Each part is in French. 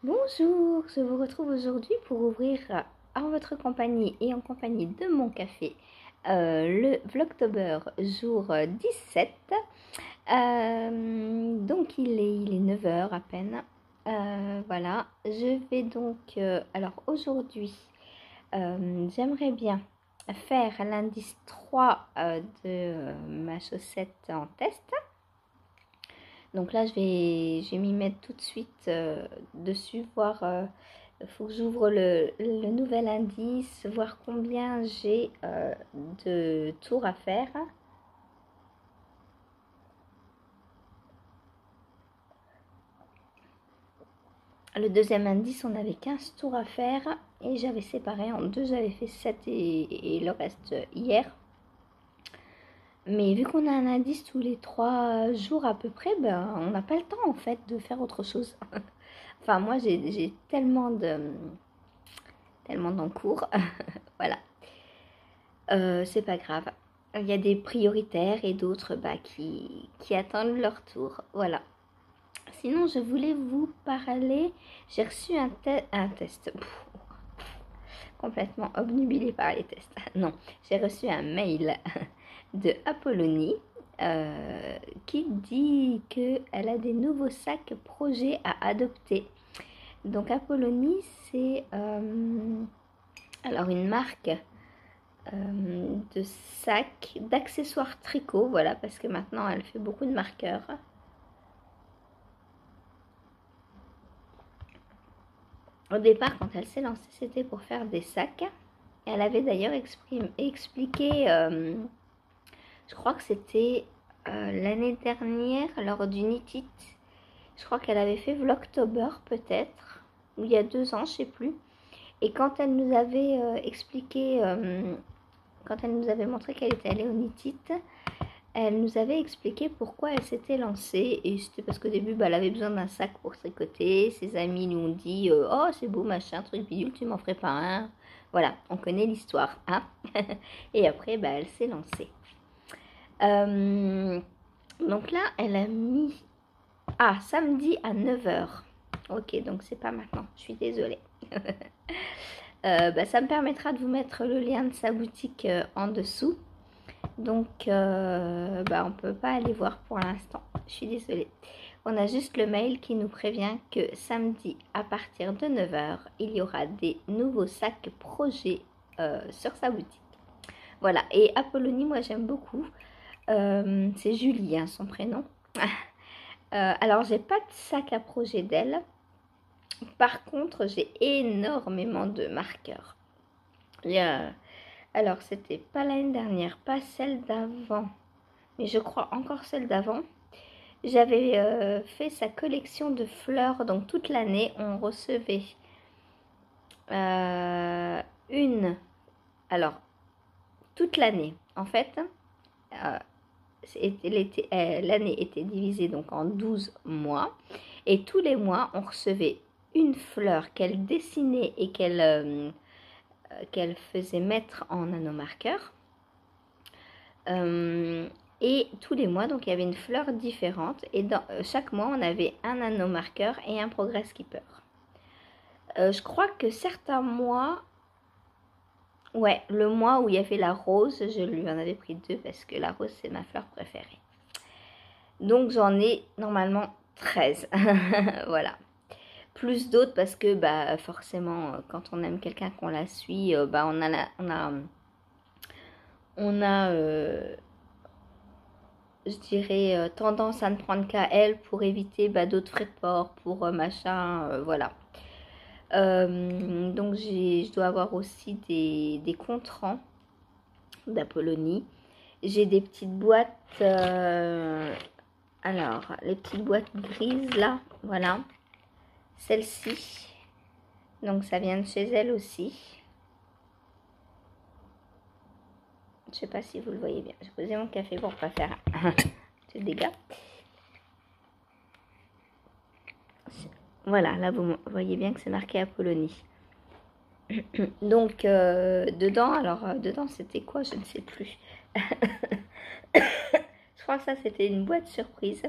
Bonjour, je vous retrouve aujourd'hui pour ouvrir en votre compagnie et en compagnie de mon café le Vlogtober jour 17. Donc il est 9 heures à peine. Voilà, je vais donc... alors aujourd'hui, j'aimerais bien faire l'indice 3 de ma chaussette en test. Donc là, je vais m'y mettre tout de suite dessus, voir, faut que j'ouvre le nouvel indice, voir combien j'ai de tours à faire. Le deuxième indice, on avait 15 tours à faire et j'avais séparé en deux, j'avais fait 7 et le reste hier. Mais vu qu'on a un indice tous les 3 jours à peu près, ben, on n'a pas le temps en fait de faire autre chose. Enfin, moi j'ai tellement d'encours. Voilà. C'est pas grave. Il y a des prioritaires et d'autres bah, qui attendent leur tour. Voilà. Sinon, je voulais vous parler. J'ai reçu un test. Pff, complètement obnubilée par les tests. Non, j'ai reçu un mail de Apollonie qui dit qu'elle a des nouveaux sacs projets à adopter. Donc Apollonie, c'est alors une marque de sacs, d'accessoires tricot, voilà, parce que maintenant elle fait beaucoup de marqueurs. Au départ, quand elle s'est lancée, c'était pour faire des sacs. Elle avait d'ailleurs expliqué, je crois que c'était l'année dernière, lors du Knit It. Je crois qu'elle avait fait Vlogtober peut-être, ou il y a 2 ans, je sais plus. Et quand elle nous avait expliqué, quand elle nous avait montré qu'elle était allée au Knit It, elle nous avait expliqué pourquoi elle s'était lancée. Et c'était parce qu'au début, bah, elle avait besoin d'un sac pour tricoter. Ses amis lui ont dit oh, c'est beau, machin, truc bidule, tu m'en ferais pas un. Voilà, on connaît l'histoire. Hein. Et après, bah, elle s'est lancée. Donc là, elle a mis... Ah, samedi à 9 heures. Ok, donc c'est pas maintenant. Je suis désolée. Bah, ça me permettra de vous mettre le lien de sa boutique en dessous. Donc, bah, on ne peut pas aller voir pour l'instant. Je suis désolée. On a juste le mail qui nous prévient que samedi, à partir de 9 heures, il y aura des nouveaux sacs projets sur sa boutique. Voilà. Et Apollonie, moi, j'aime beaucoup. C'est Julie, hein, son prénom. Alors, j'ai pas de sac à projet d'elle. Par contre, j'ai énormément de marqueurs. Alors, c'était pas l'année dernière, pas celle d'avant, mais je crois encore celle d'avant. J'avais fait sa collection de fleurs, donc toute l'année, on recevait alors, toute l'année, en fait, l'année était divisée donc en 12 mois, et tous les mois, on recevait une fleur qu'elle dessinait et qu'elle faisait mettre en nanomarqueur. Et tous les mois, donc il y avait une fleur différente. Et dans chaque mois, on avait un nanomarqueur et un progress keeper. Je crois que certains mois... Ouais, le mois où il y avait la rose, je lui en avais pris 2 parce que la rose, c'est ma fleur préférée. Donc j'en ai normalement 13. Voilà. Plus d'autres parce que bah, forcément, quand on aime quelqu'un, qu'on la suit, bah, on a je dirais, tendance à ne prendre qu'à elle pour éviter bah, d'autres frais de port, pour machin, voilà. Donc je dois avoir aussi des contrans d'Apollonie. J'ai des petites boîtes, alors les petites boîtes grises là, voilà. Celle-ci, donc ça vient de chez elle aussi. Je sais pas si vous le voyez bien. J'ai posé mon café pour pas faire de dégâts. Voilà, là vous voyez bien que c'est marqué Apollonie. Donc dedans c'était quoi, je ne sais plus. Je crois que ça c'était une boîte surprise.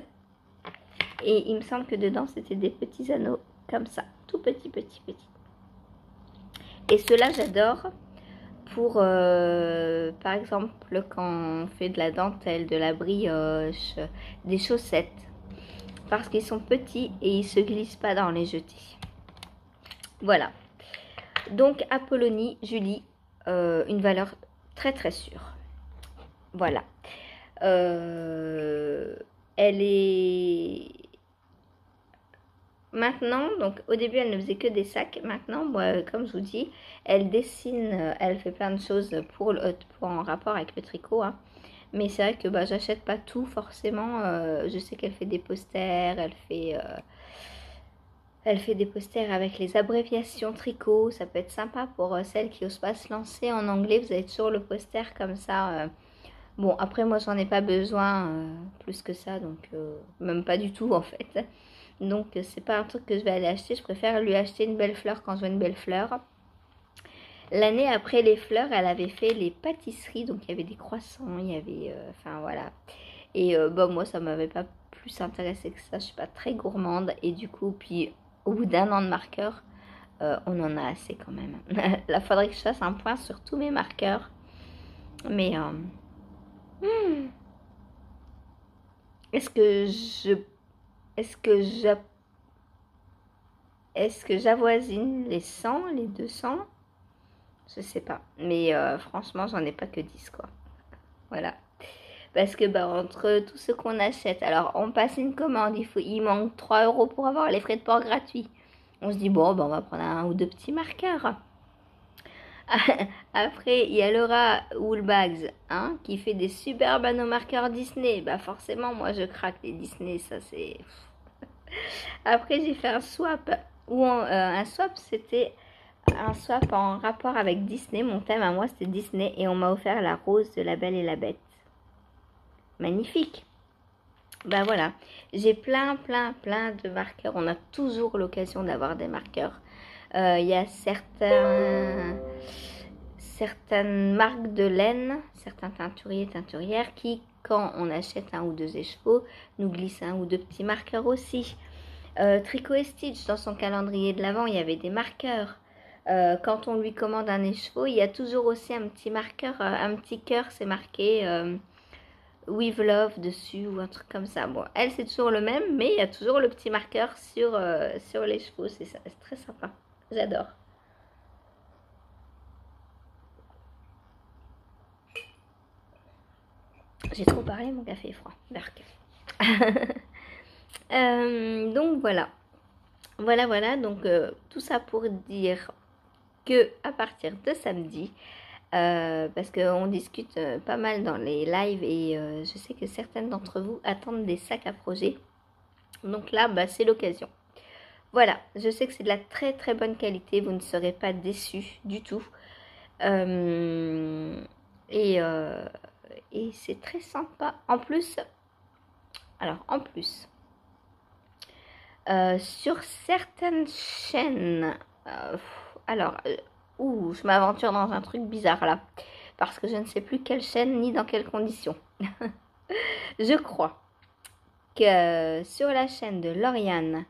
Et il me semble que dedans c'était des petits anneaux comme ça, tout petit, petit, petit. Et ceux-là, j'adore pour, par exemple, quand on fait de la dentelle, de la brioche, des chaussettes. Parce qu'ils sont petits et ils se glissent pas dans les jetés. Voilà. Donc, Apollonie, Julie, une valeur très très sûre. Voilà. Elle est... Maintenant, donc au début, elle ne faisait que des sacs. Maintenant, moi, comme je vous dis, elle dessine, elle fait plein de choses pour en rapport avec le tricot. Hein. Mais c'est vrai que bah, j'achète pas tout forcément. Je sais qu'elle fait des posters, elle fait des posters avec les abréviations tricot. Ça peut être sympa pour celles qui n'osent pas se lancer en anglais. Vous avez toujours le poster comme ça. Bon, après, moi, j'en ai pas besoin plus que ça. Donc, même pas du tout, en fait. Donc, c'est pas un truc que je vais aller acheter. Je préfère lui acheter une belle fleur quand je veux une belle fleur. L'année après les fleurs, elle avait fait les pâtisseries. Donc, il y avait des croissants. Il y avait... Enfin, voilà. Et bah, moi, ça m'avait pas plus intéressé que ça. Je suis pas très gourmande. Et du coup, puis... Au bout d'un an de marqueurs, on en a assez quand même. Là, faudrait que je fasse un point sur tous mes marqueurs. Mais est-ce que j'avoisine les 100, les 200? Je sais pas. Mais franchement, j'en ai pas que 10 quoi. Voilà. Parce que bah, entre tout ce qu'on achète, alors on passe une commande, il manque 3 € pour avoir les frais de port gratuits. On se dit, bon, bah, on va prendre un ou deux petits marqueurs. Après, il y a Laura Woolbags, hein, qui fait des super marqueurs Disney. Bah forcément, moi, je craque les Disney, ça c'est... Après, j'ai fait un swap. Un swap, c'était un swap en rapport avec Disney. Mon thème à moi, c'était Disney. Et on m'a offert la rose de La Belle et la Bête. Magnifique. Bah voilà, j'ai plein de marqueurs. On a toujours l'occasion d'avoir des marqueurs. Il y a certaines marques de laine, certains teinturiers, teinturières qui, quand on achète un ou deux écheveaux, nous glissent un ou deux petits marqueurs aussi. Tricot et Stitch, dans son calendrier de l'Avent, il y avait des marqueurs. Quand on lui commande un écheveau, il y a toujours aussi un petit marqueur, un petit cœur, c'est marqué... With Love dessus ou un truc comme ça. Bon, elle c'est toujours le même, mais il y a toujours le petit marqueur sur les chevaux. C'est très sympa. J'adore. J'ai trop parlé, mon café est froid. Berk. Donc voilà. Voilà. Donc tout ça pour dire que à partir de samedi, parce qu'on discute pas mal dans les lives et je sais que certaines d'entre vous attendent des sacs à projet. Donc là, bah, c'est l'occasion. Voilà, je sais que c'est de la très très bonne qualité, vous ne serez pas déçus du tout. Et c'est très sympa. En plus, sur certaines chaînes, je m'aventure dans un truc bizarre là, parce que je ne sais plus quelle chaîne ni dans quelles conditions. Je crois que sur la chaîne de Lauriane,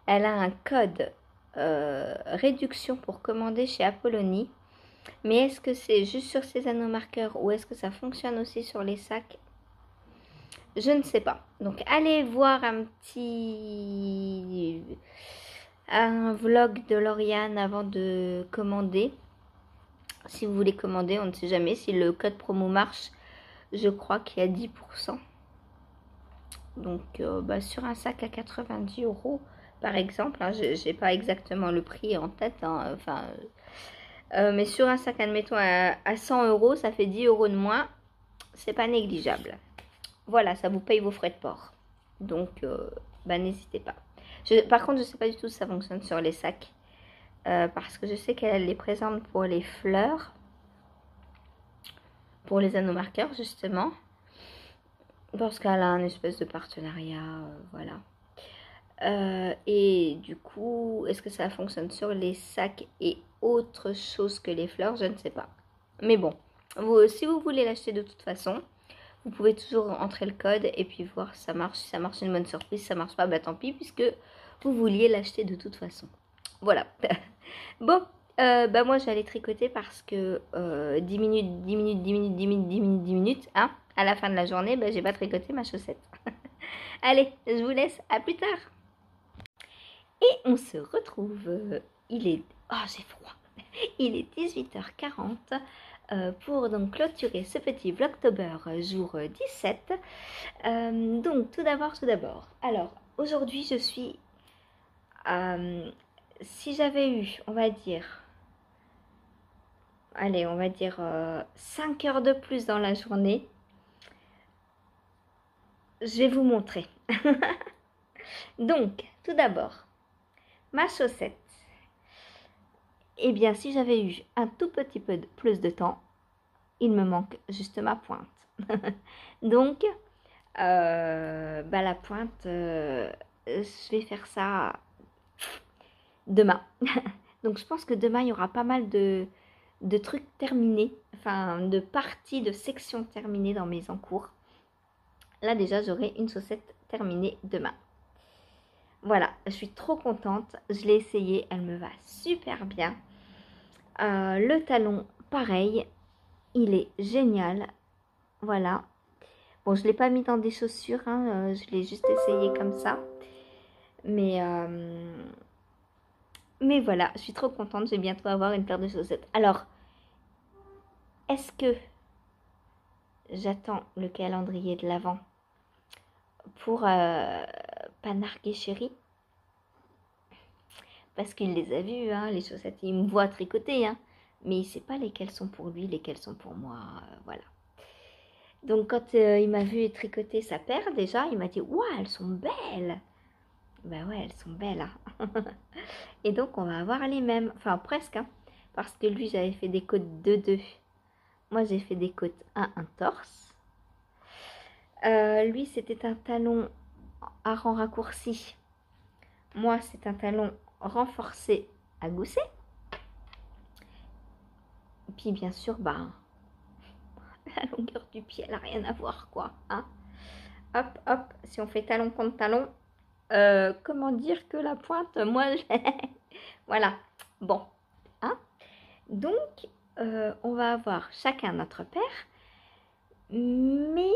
elle a un code réduction pour commander chez Apollonie. Mais est-ce que c'est juste sur ces anneaux marqueurs ou est-ce que ça fonctionne aussi sur les sacs? Je ne sais pas. Donc allez voir un vlog de Lauriane avant de commander. Si vous voulez commander, on ne sait jamais. Si le code promo marche, je crois qu'il y a 10%. Donc sur un sac à 90 € par exemple, hein, je n'ai pas exactement le prix en tête, hein, mais sur un sac admettons à 100 €, ça fait 10 € de moins, c'est pas négligeable. Voilà, ça vous paye vos frais de port, donc n'hésitez pas. Par contre, je sais pas du tout si ça fonctionne sur les sacs, parce que je sais qu'elle les présente pour les fleurs, pour les anneaux marqueurs justement, parce qu'elle a un espèce de partenariat, voilà. Et du coup, est-ce que ça fonctionne sur les sacs et autre chose que les fleurs? Je ne sais pas. Mais bon, si vous voulez l'acheter de toute façon, vous pouvez toujours entrer le code et puis voir si ça marche. Si ça marche, une bonne surprise. Si ça marche pas, bah tant pis, puisque vous vouliez l'acheter de toute façon. Voilà. Bon, bah moi j'allais tricoter parce que 10 minutes, 10 minutes, 10 minutes, 10 minutes, 10 minutes, 10 minutes, hein, à la fin de la journée, bah, j'ai pas tricoté ma chaussette. Allez, je vous laisse, à plus tard. Et on se retrouve, il est... Oh, j'ai froid. Il est 18h40 pour donc clôturer ce petit Vlogtober jour 17. Donc tout d'abord, alors aujourd'hui je suis... si j'avais eu, on va dire... Allez, on va dire 5 heures de plus dans la journée, je vais vous montrer. Donc, tout d'abord, ma chaussette. Eh bien, si j'avais eu un tout petit peu plus de temps, il me manque juste ma pointe. Donc, bah, la pointe, je vais faire ça demain. Donc, je pense que demain, il y aura pas mal de trucs terminés, enfin, de parties, de sections terminées dans mes encours. Là, déjà, j'aurai une chaussette terminée demain. Voilà, je suis trop contente. Je l'ai essayée, elle me va super bien. Le talon, pareil, il est génial. Voilà. Bon, je ne l'ai pas mis dans des chaussures, hein, je l'ai juste essayé comme ça. Mais voilà, je suis trop contente. Je vais bientôt avoir une paire de chaussettes. Alors, est-ce que j'attends le calendrier de l'Avent pour pas narguer Chéri? Parce qu'il les a vues, hein, les chaussettes. Il me voit tricoter, hein, mais il ne sait pas lesquelles sont pour lui, lesquelles sont pour moi. Voilà. Donc, quand il m'a vu tricoter sa paire, déjà, il m'a dit « Waouh, elles sont belles !» Ben ouais, elles sont belles. Hein. Et donc, on va avoir les mêmes. Enfin, presque. Hein, parce que lui, j'avais fait des côtes 2-2. Moi, j'ai fait des côtes 1 torse. Lui, c'était un talon à rang raccourci. Moi, c'est un talon renforcé à gousset. Et puis bien sûr, bah, la longueur du pied, elle n'a rien à voir, quoi. Hein. Hop, hop, si on fait talon contre talon, comment dire que la pointe, moi, voilà. Bon, hein. Donc, on va avoir chacun notre paire. Mais,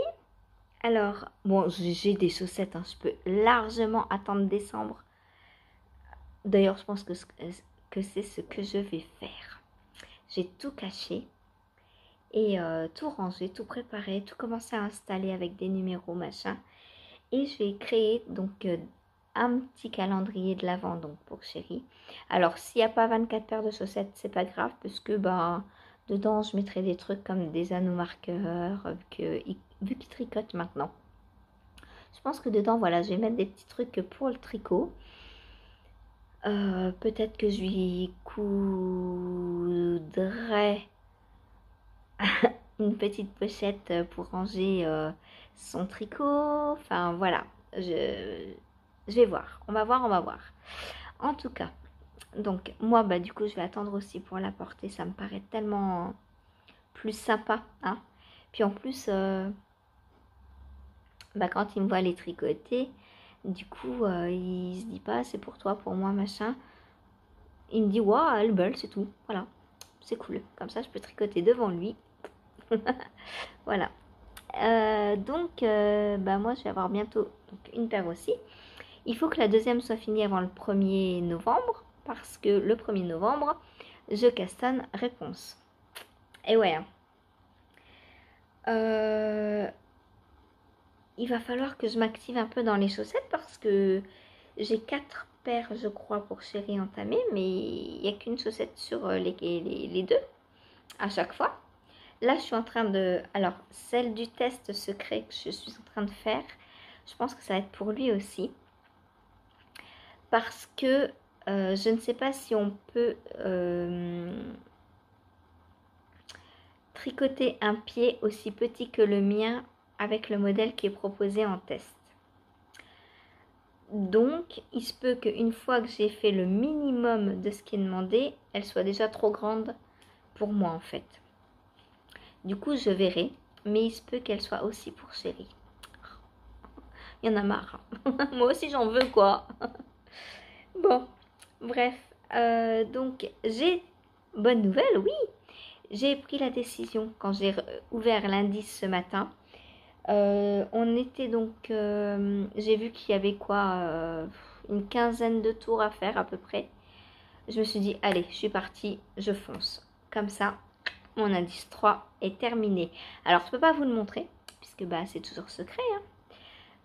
alors, bon, j'ai des chaussettes, hein, je peux largement attendre décembre. D'ailleurs, je pense que c'est ce que je vais faire. J'ai tout caché et tout rangé, tout préparé, tout commencé à installer avec des numéros, machin. Et je vais créer donc un petit calendrier de l'Avent donc pour Chéri. Alors, s'il n'y a pas 24 paires de chaussettes, c'est pas grave, parce que bah, dedans, je mettrai des trucs comme des anneaux marqueurs, vu qu'il tricote maintenant. Je pense que dedans, voilà, je vais mettre des petits trucs pour le tricot. Peut-être que je lui coudrais une petite pochette pour ranger son tricot. Enfin, voilà. Je vais voir. On va voir, on va voir. En tout cas, donc, moi, bah, du coup, je vais attendre aussi pour la porter. Ça me paraît tellement plus sympa. Hein. Puis en plus, bah, quand il me voit les tricoter, du coup, il se dit pas c'est pour toi, pour moi, machin. Il me dit waouh, elle est belle, c'est tout. Voilà, c'est cool. Comme ça, je peux tricoter devant lui. Voilà. Donc, bah, moi, je vais avoir bientôt donc, une paire aussi. Il faut que la deuxième soit finie avant le 1er novembre. Parce que le 1er novembre, je castonne réponse. Et ouais. Il va falloir que je m'active un peu dans les chaussettes parce que j'ai 4 paires, je crois, pour Chéri entamées, mais il n'y a qu'une chaussette sur les deux à chaque fois. Là, je suis en train de... Alors, celle du test secret que je suis en train de faire, je pense que ça va être pour lui aussi. Parce que je ne sais pas si on peut tricoter un pied aussi petit que le mien avec le modèle qui est proposé en test. Donc, il se peut qu'une fois que j'ai fait le minimum de ce qui est demandé, elle soit déjà trop grande pour moi en fait. Du coup, je verrai, mais il se peut qu'elle soit aussi pour Chéri. Il y en a marre. Moi aussi, j'en veux quoi. Bon, bref, donc j'ai bonne nouvelle, oui. J'ai pris la décision quand j'ai ouvert l'indice ce matin. On était donc, j'ai vu qu'il y avait quoi, une quinzaine de tours à faire à peu près. Je me suis dit, allez, je suis partie, je fonce. Comme ça, mon indice 3 est terminé. Alors, je ne peux pas vous le montrer, puisque bah, c'est toujours secret, hein.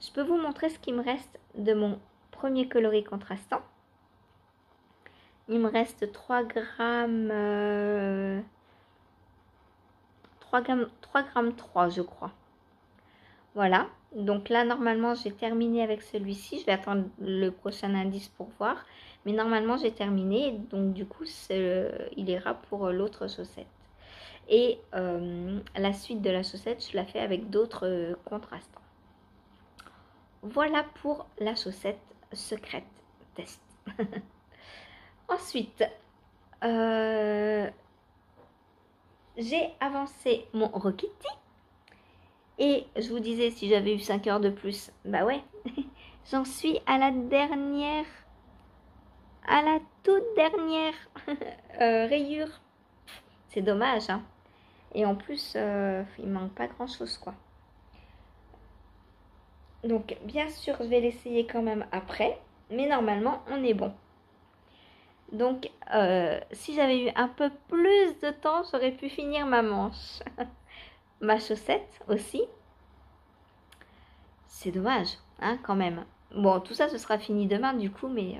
Je peux vous montrer ce qui me reste de mon premier coloris contrastant. Il me reste 3 grammes, 3 grammes 3, je crois. Voilà, donc là, normalement, j'ai terminé avec celui-ci. Je vais attendre le prochain indice pour voir. Mais normalement, j'ai terminé. Donc, du coup, il ira pour l'autre chaussette. Et la suite de la chaussette, je la fais avec d'autres contrastants. Voilà pour la chaussette secrète test. Ensuite, j'ai avancé mon Rokiti. Et je vous disais, si j'avais eu 5 heures de plus, bah ouais, j'en suis à la toute dernière rayure. C'est dommage, hein. Et en plus, il manque pas grand chose, quoi. Donc, bien sûr, je vais l'essayer quand même après. Mais normalement, on est bon. Donc, si j'avais eu un peu plus de temps, j'aurais pu finir ma manche. Ma chaussette aussi. C'est dommage, hein, quand même. Bon, tout ça, ce sera fini demain, du coup, mais...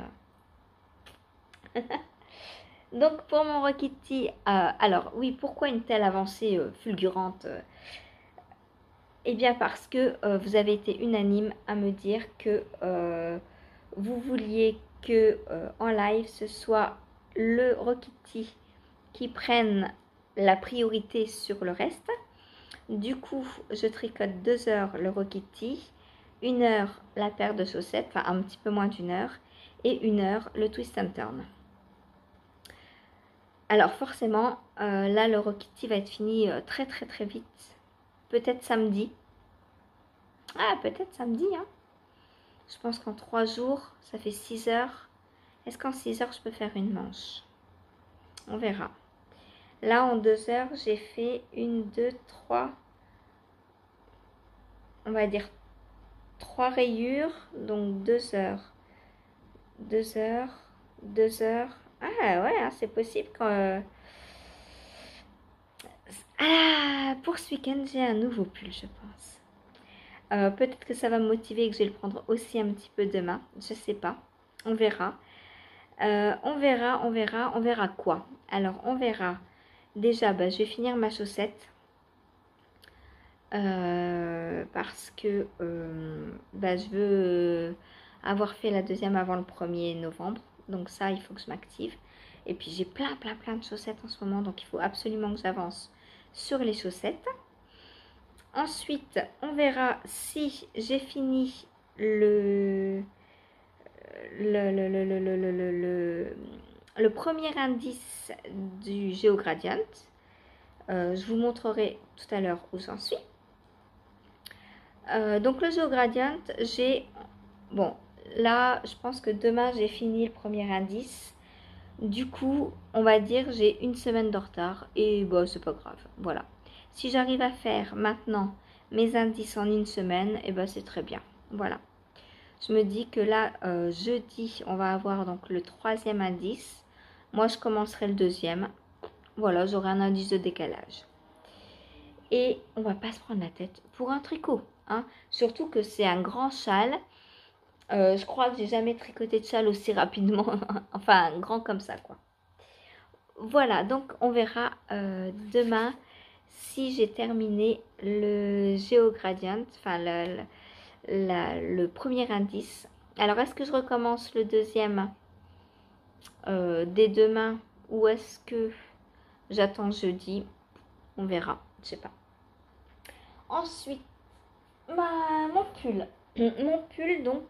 Donc, pour mon Rokiti, alors, oui, pourquoi une telle avancée fulgurante Eh bien, parce que vous avez été unanime à me dire que vous vouliez que en live, ce soit le Rokiti qui prenne la priorité sur le reste. Du coup, je tricote 2 heures le Rokiti, 1 heure la paire de chaussettes, enfin un petit peu moins d'1 heure, et 1 heure le twist and turn. Alors forcément, là le Rokiti va être fini très très très vite. Peut-être samedi. Ah, peut-être samedi, hein. Je pense qu'en 3 jours, ça fait 6 heures. Est-ce qu'en 6 heures, je peux faire une manche? On verra. Là, en 2 heures, j'ai fait 1, 2, 3. On va dire 3 rayures, donc 2 heures. 2 heures, 2 heures. Ah ouais, hein, c'est possible quand... Ah, pour ce week-end, j'ai un nouveau pull, je pense. Peut-être que ça va me motiver et que je vais le prendre aussi un petit peu demain. Je sais pas. On verra. On verra quoi. Alors, on verra. Déjà, bah, je vais finir ma chaussette. Parce que bah, je veux avoir fait la deuxième avant le 1er novembre. Donc ça, il faut que je m'active. Et puis, j'ai plein de chaussettes en ce moment. Donc, il faut absolument que j'avance sur les chaussettes. Ensuite, on verra si j'ai fini le premier indice du GeoGradient. Je vous montrerai tout à l'heure où j'en suis. Donc le GeoGradient, bon, là, je pense que demain, j'ai fini le premier indice. Du coup, on va dire j'ai une semaine de retard et bon, c'est pas grave. Voilà. Si j'arrive à faire maintenant mes indices en une semaine, et ben c'est très bien. Voilà. Je me dis que là, jeudi, on va avoir donc le 3e indice. Moi, je commencerai le 2e. Voilà, j'aurai un indice de décalage. Et on va pas se prendre la tête pour un tricot, hein. Surtout que c'est un grand châle. Je crois que j'ai jamais tricoté de châle aussi rapidement. Enfin, un grand comme ça, quoi. Voilà, donc on verra demain si j'ai terminé le GeoGradient, enfin le premier indice. Alors, est-ce que je recommence le deuxième dès demain ou est-ce que j'attends jeudi? On verra, je sais pas. Ensuite, mon pull. Mon pull, donc,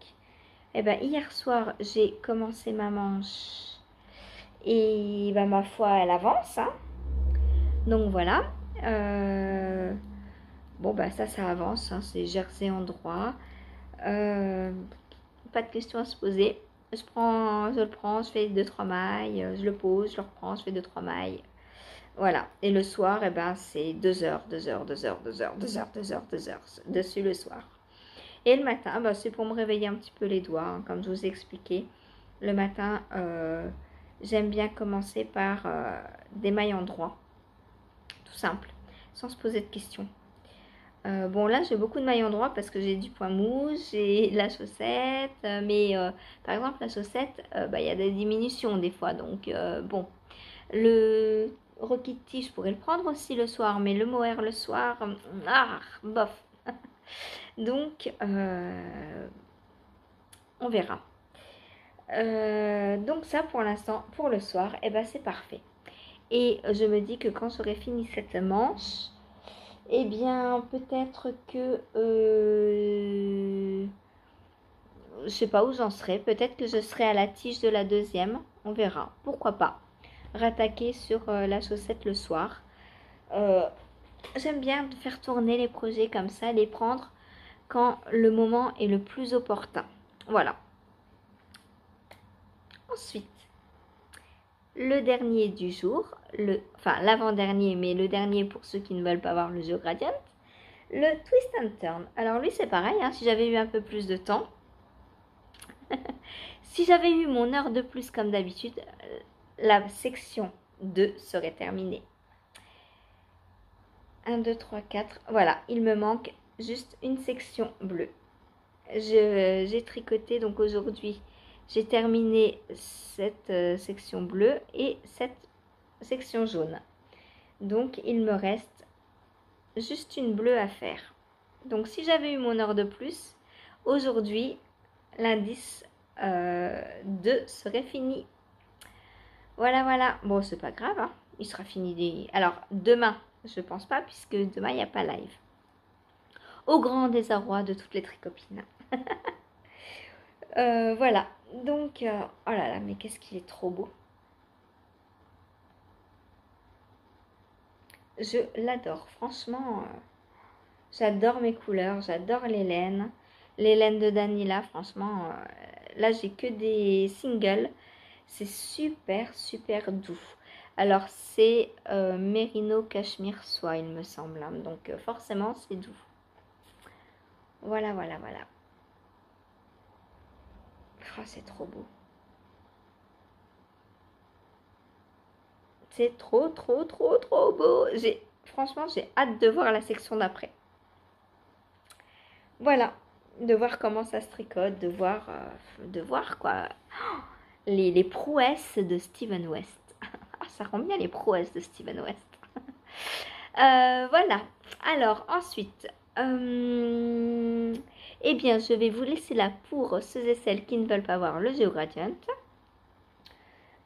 eh ben, hier soir, j'ai commencé ma manche et ben, ma foi, elle avance, hein. Donc voilà. Bon, bah ça avance, hein, c'est jersey en droit. Pas de questions à se poser. je le prends, je fais deux trois mailles, je le pose, je le reprends, je fais deux trois mailles. Voilà. Et le soir, eh ben, c'est 2 heures, 2 heures, 2 heures, 2 heures, 2 heures, 2 heures, 2 heures dessus le soir. Et le matin, bah, c'est pour me réveiller un petit peu les doigts, hein, comme je vous ai expliqué. Le matin, j'aime bien commencer par des mailles en droit, tout simple, sans se poser de questions. Bon, là, j'ai beaucoup de mailles en droit parce que j'ai du point mou, j'ai la chaussette, mais par exemple, la chaussette, bah, y a des diminutions des fois, donc bon. Le Rocketty, je pourrais le prendre aussi le soir, mais le mohair le soir, bof. Donc, on verra. Donc ça, pour l'instant, pour le soir, eh ben, c'est parfait. Et je me dis que quand j'aurai fini cette manche, eh bien, peut-être que... je sais pas où j'en serai. Peut-être que je serai à la tige de la deuxième. On verra. Pourquoi pas. Rattaquer sur la chaussette le soir. J'aime bien faire tourner les projets comme ça, les prendre quand le moment est le plus opportun. Voilà. Ensuite, le dernier du jour, enfin l'avant-dernier, mais le dernier pour ceux qui ne veulent pas voir le jeu Gradient, le Twist and Turn. Alors lui, c'est pareil, hein, si j'avais eu un peu plus de temps, si j'avais eu mon heure de plus comme d'habitude, la section 2 serait terminée. 1, 2, 3, 4. Voilà, il me manque juste une section bleue. J'ai tricoté, donc aujourd'hui, j'ai terminé cette section bleue et cette section jaune. Donc, il me reste juste une bleue à faire. Donc, si j'avais eu mon heure de plus, aujourd'hui, l'indice 2 serait fini. Voilà, voilà. Bon, c'est pas grave, hein. Il sera fini. Alors, demain, je pense pas, puisque demain, il n'y a pas live. Au grand désarroi de toutes les tricopines. Voilà. Donc, oh là là, mais qu'est-ce qu'il est trop beau. Je l'adore. Franchement, j'adore mes couleurs. J'adore les laines. Les laines de Danila, franchement, là, j'ai que des singles. C'est super, super doux. Alors, c'est Merino Cachemire Soie, il me semble, hein. Donc, forcément, c'est doux. Voilà, voilà, voilà. Oh, c'est trop beau. C'est trop, trop, trop, trop beau. Franchement, j'ai hâte de voir la section d'après. Voilà, de voir comment ça se tricote, de voir quoi, les prouesses de Steven West. Ça rend bien les prouesses de Steven West. Voilà. Alors ensuite, eh bien, je vais vous laisser là pour ceux et celles qui ne veulent pas voir le GeoGradient.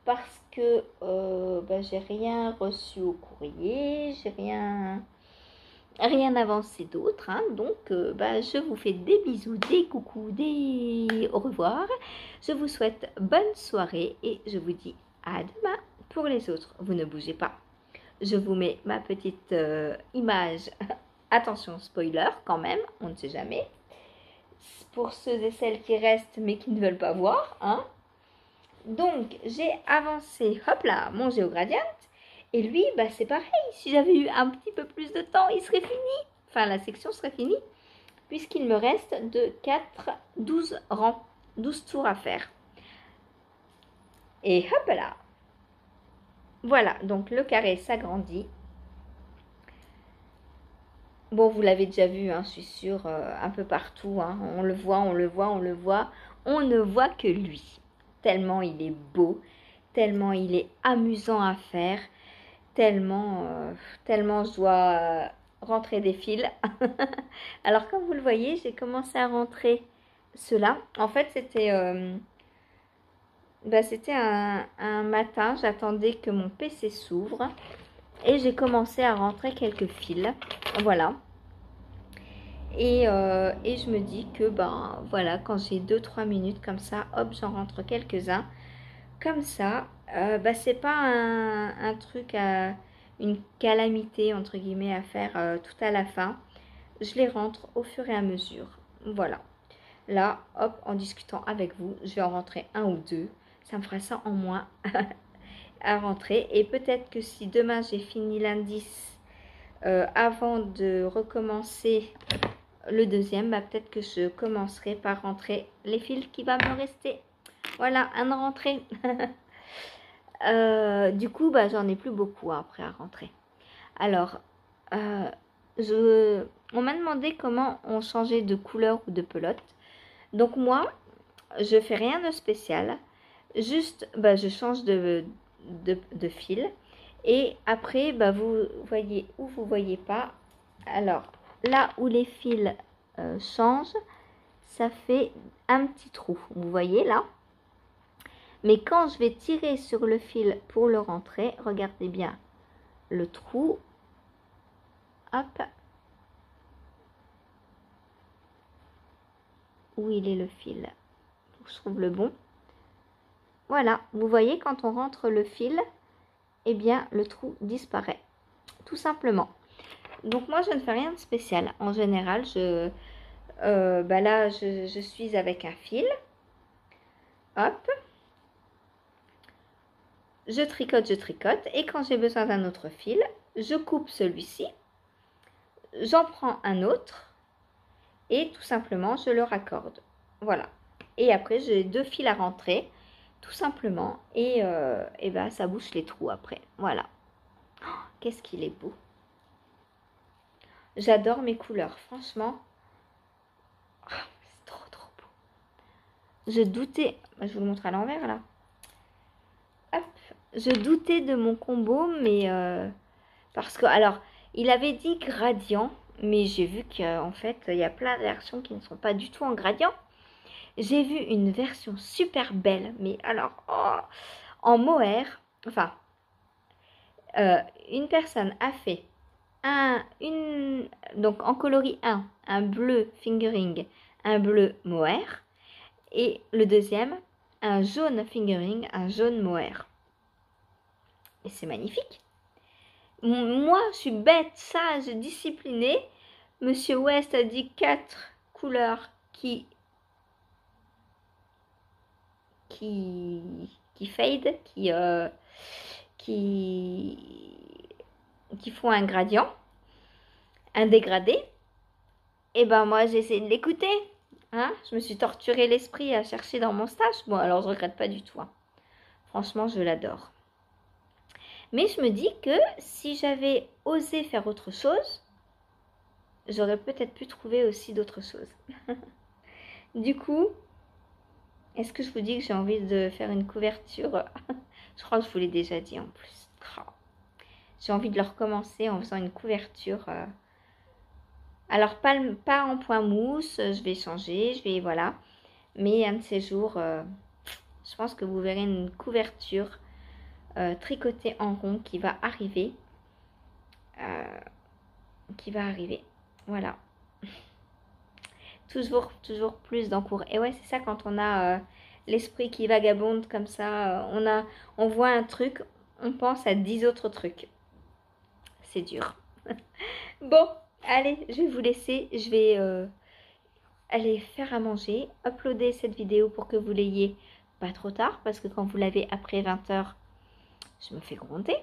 Parce que j'ai rien reçu au courrier, j'ai rien avancé d'autre, hein. Donc je vous fais des bisous, des coucous, des au revoir. Je vous souhaite bonne soirée et je vous dis à demain. Pour les autres, vous ne bougez pas. Je vous mets ma petite image. Attention, spoiler quand même, on ne sait jamais. Pour ceux et celles qui restent mais qui ne veulent pas voir, hein. Donc, j'ai avancé, hop là, mon GeoGradient. Et lui, c'est pareil. Si j'avais eu un petit peu plus de temps, il serait fini. Enfin, la section serait finie. Puisqu'il me reste de 12 rangs, 12 tours à faire. Et hop là. Voilà, donc le carré s'agrandit. Bon, vous l'avez déjà vu, hein, je suis sûre, un peu partout. Hein. On le voit, on le voit, on le voit. On ne voit que lui. Tellement il est beau, tellement il est amusant à faire, tellement je dois rentrer des fils. Alors comme vous le voyez, j'ai commencé à rentrer cela. En fait, c'était un matin, j'attendais que mon PC s'ouvre et j'ai commencé à rentrer quelques fils. Voilà. Et je me dis que voilà, quand j'ai 2-3 minutes comme ça, hop, j'en rentre quelques-uns. Comme ça, c'est pas un truc, une calamité entre guillemets à faire tout à la fin. Je les rentre au fur et à mesure. Voilà. Là, hop, en discutant avec vous, je vais en rentrer un ou deux. Ça me fera ça en moins à rentrer. Et peut-être que si demain j'ai fini l'indice avant de recommencer le deuxième, bah, peut-être que je commencerai par rentrer les fils qui va me rester. Voilà, un rentré. Du coup, bah, j'en ai plus beaucoup hein, après à rentrer. Alors, on m'a demandé comment on changeait de couleur ou de pelote. Donc moi, je fais rien de spécial. Juste, bah, je change de fil. Et après, bah, vous voyez ou vous voyez pas. Alors, là où les fils changent, ça fait un petit trou. Vous voyez là? Mais quand je vais tirer sur le fil pour le rentrer, regardez bien le trou. Hop. Où il est le fil? Je trouve le bon. Voilà, vous voyez quand on rentre le fil, eh bien le trou disparaît. Tout simplement. Donc moi je ne fais rien de spécial. En général, là je suis avec un fil. Hop. Je tricote. Et quand j'ai besoin d'un autre fil, je coupe celui-ci. J'en prends un autre. Et tout simplement, je le raccorde. Voilà. Et après, j'ai deux fils à rentrer. Tout simplement. Et ben, ça bouche les trous après. Voilà. Oh, qu'est-ce qu'il est beau. J'adore mes couleurs. Franchement. Oh, c'est trop beau. Je doutais. Je vous le montre à l'envers là. Hop. Je doutais de mon combo. Mais parce que, alors, il avait dit gradient. Mais j'ai vu qu'en fait, il y a plein de versions qui ne sont pas du tout en gradient. J'ai vu une version super belle. Mais alors, oh, en mohair. Enfin, une personne a fait donc en coloris 1, un bleu fingering, un bleu mohair, et le deuxième, un jaune fingering, un jaune mohair. Et c'est magnifique. Moi, je suis bête, sage, disciplinée. Monsieur West a dit 4 couleurs qui fade, qui font un gradient, un dégradé. Et ben moi j'ai essayé de l'écouter. Hein, je me suis torturé l'esprit à chercher dans mon stage. Bon, alors je regrette pas du tout. Hein. Franchement, je l'adore. Mais je me dis que si j'avais osé faire autre chose, j'aurais peut-être pu trouver aussi d'autres choses. Du coup, est-ce que je vous dis que j'ai envie de faire une couverture? Je crois que je vous l'ai déjà dit en plus. J'ai envie de le recommencer en faisant une couverture. Alors, pas en point mousse, je vais changer, voilà. Mais un de ces jours, je pense que vous verrez une couverture tricotée en rond qui va arriver. Voilà. Toujours plus d'encours. Et ouais, c'est ça quand on a l'esprit qui vagabonde comme ça. On voit un truc, on pense à 10 autres trucs. C'est dur. Bon, allez, je vais vous laisser. Je vais aller faire à manger, uploader cette vidéo pour que vous l'ayez pas trop tard. Parce que quand vous l'avez après 20 h, je me fais gronder.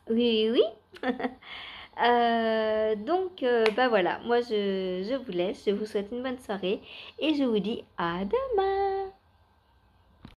Oui. Donc, bah voilà, moi je vous laisse, je vous souhaite une bonne soirée et je vous dis à demain.